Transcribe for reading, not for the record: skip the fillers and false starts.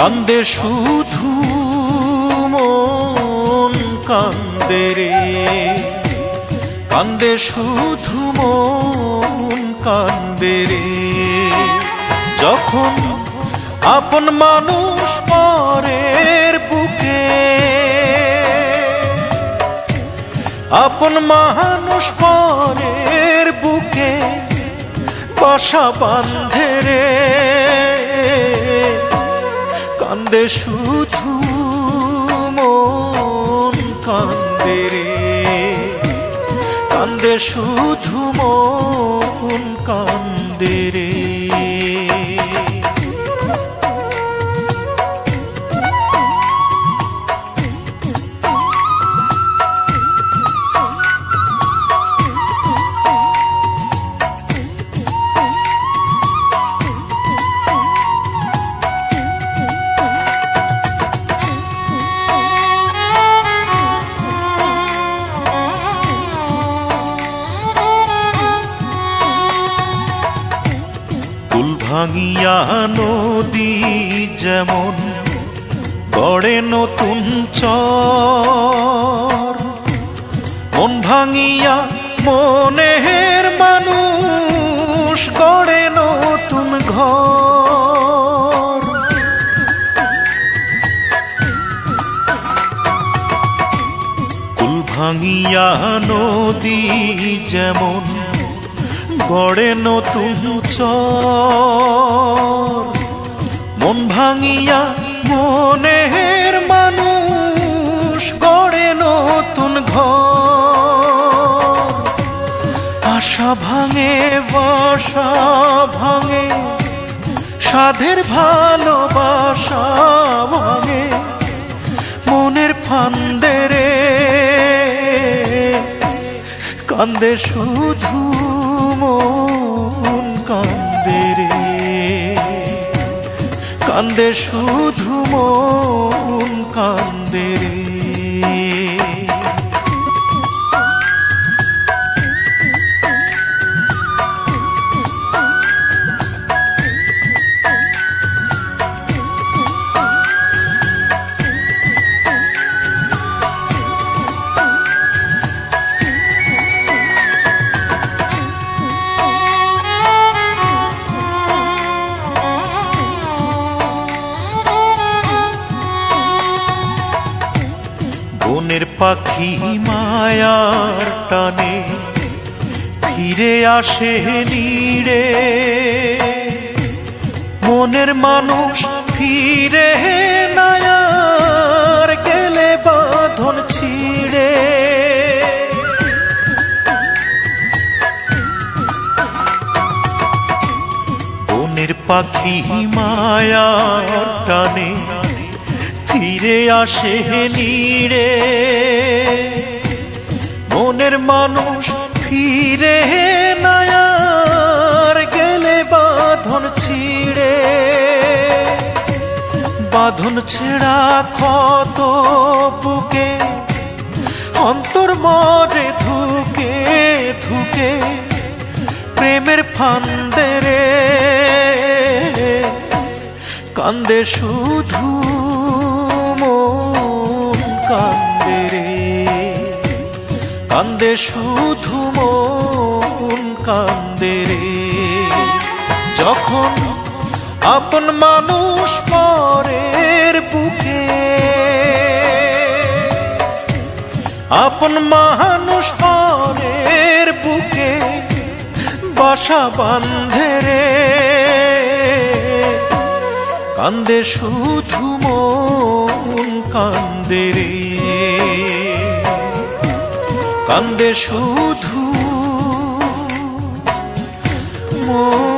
কান্দে শুধু মন কান্দে রে, কান্দে শুধু মন কান্দে রে। যখন আপন মানুষ পরের বুকে, আপন মানুষ পরের বুকে বাসা বাঁধে রে, কান্দে শুধু মন কান্দে রে, কান্দে শুধু মন কান্দে রে। ভাঙিয়া নদী যেমন গড়ে নতুন চর, মন ভাঙিয়া মনের মানুষ গড়ে নতুন ঘর। কুল ভাঙিয়া নদী যেমন গড়ে নতুন চর, মন ভাঙিয়া মনের মানুষ গড়ে নতুন ঘর। আশা ভাঙে বাসা ভাঙে, সাধের ভালোবাসা ভাঙে, মনের ফান্দে রে, কান্দে শুধু মন কান্দে রে, কান্দে শুধু মন কান্দে রে। বনের পাখি মায়ার টানে ফিরে আসে নীড়ে, মনের মানুষ ফিরে নায়ার গেলে বাঁধন ছিঁড়ে। বনের পাখি মায়ার টানে ফিরে আসে নীড়ে, মনের মানুষ ফিরে নায়ার গেলে বাঁধন ছিঁড়ে। বাঁধন ছেঁড়া ক্ষত বুকে অন্তর মরে ধুকে ধুকে, প্রেমের ফান্দে রে, কান্দে শুধু মন কান্দে রে, কান্দে শুধু মন কান্দে রে। যখন আপন মানুষ পরের বুকে, আপন মানুষ পরের বুকে বাসা বাঁধে রে, কান্দে শুধু মন কান্দে রে, কান্দে শুধু মন।